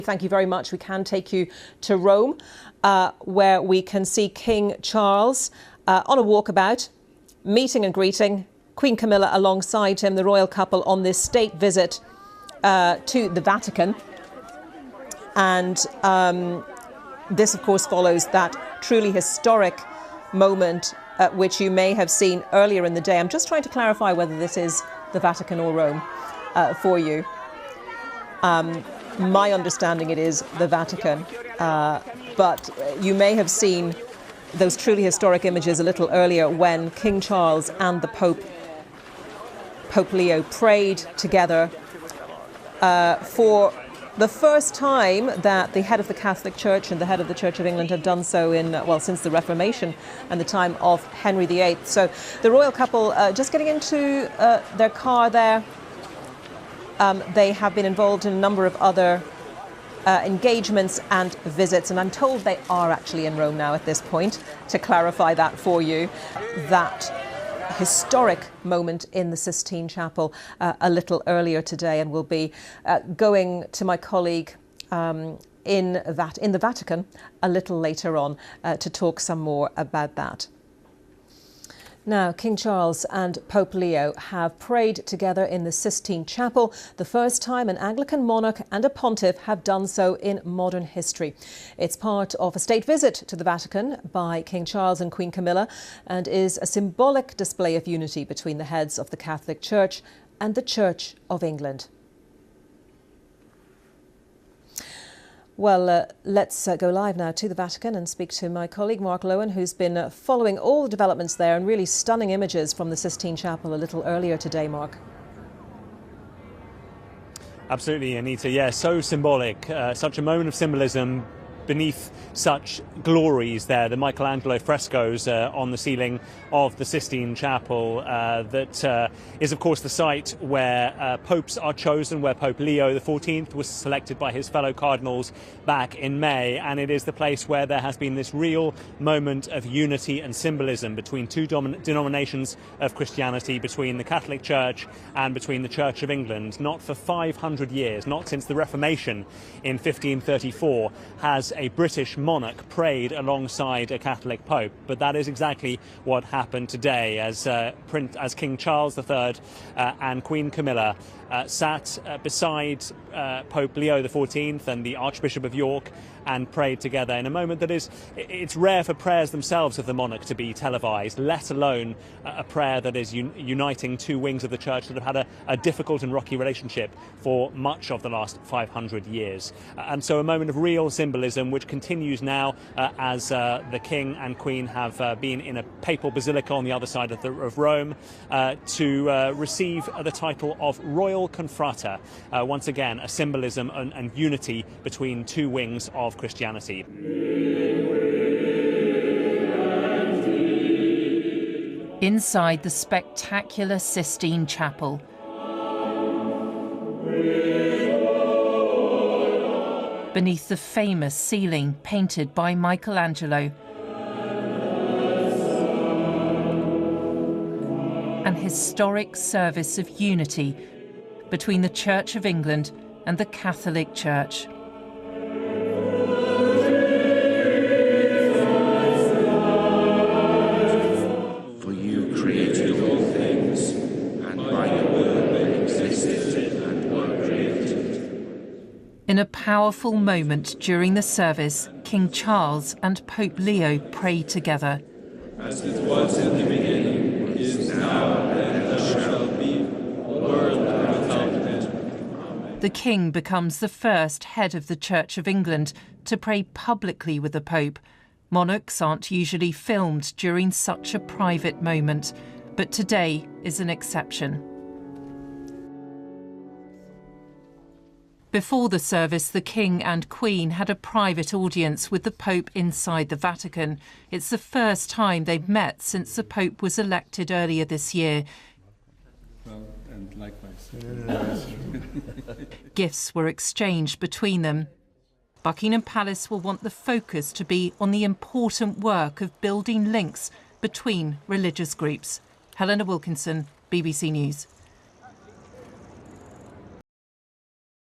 Thank you very much. We can take you to Rome, where we can see King Charles on a walkabout, meeting and greeting Queen Camilla alongside him, the royal couple on this state visit to the Vatican. And this, of course, follows that truly historic moment which you may have seen earlier in the day. I'm just trying to clarify whether this is the Vatican or Rome for you. My understanding it is the Vatican, but you may have seen those truly historic images a little earlier when King Charles and the Pope Leo prayed together for the first time that the head of the Catholic Church and the head of the Church of England have done so in, well, since the Reformation and the time of Henry VIII. So the royal couple just getting into their car there. They have been involved in a number of other engagements and visits, and I'm told they are actually in Rome now at this point, to clarify that for you. That historic moment in the Sistine Chapel a little earlier today, and we'll be going to my colleague in the Vatican a little later on to talk some more about that. Now, King Charles and Pope Leo have prayed together in the Sistine Chapel, the first time an Anglican monarch and a pontiff have done so in modern history. It's part of a state visit to the Vatican by King Charles and Queen Camilla and is a symbolic display of unity between the heads of the Catholic Church and the Church of England. Well, let's go live now to the Vatican and speak to my colleague Mark Lowen, who's been following all the developments there and really stunning images from the Sistine Chapel a little earlier today, Mark. Absolutely, Anita. Yeah, so symbolic. Such a moment of symbolism beneath such glories there, the Michelangelo frescoes on the ceiling of the Sistine Chapel, that is of course the site where popes are chosen, where Pope Leo XIV was selected by his fellow cardinals back in May, and it is the place where there has been this real moment of unity and symbolism between two denominations of Christianity, between the Catholic Church and between the Church of England. Not for 500 years, not since the Reformation in 1534, has a British monarch prayed alongside a Catholic Pope, but that is exactly what happened today as King Charles III and Queen Camilla sat beside Pope Leo XIV and the Archbishop of York and prayed together in a moment that it's rare for prayers themselves of the monarch to be televised, let alone a prayer that is uniting two wings of the church that have had a difficult and rocky relationship for much of the last 500 years. And so a moment of real symbolism which continues now as the King and Queen have been in a papal basilica on the other side of Rome to receive the title of Royal Confrater. Once again, a symbolism and unity between two wings of Christianity. Inside the spectacular Sistine Chapel, beneath the famous ceiling painted by Michelangelo, an historic service of unity between the Church of England and the Catholic Church. For you created all things, and by your word they existed and were created. In a powerful moment during the service, King Charles and Pope Leo prayed together. As it was in the beginning, is now, and ever shall be, world without end. The King becomes the first head of the Church of England to pray publicly with the Pope. Monarchs aren't usually filmed during such a private moment, but today is an exception. Before the service, the King and Queen had a private audience with the Pope inside the Vatican. It's the first time they've met since the Pope was elected earlier this year. Well, and likewise. Gifts were exchanged between them. Buckingham Palace will want the focus to be on the important work of building links between religious groups. Helena Wilkinson, BBC News.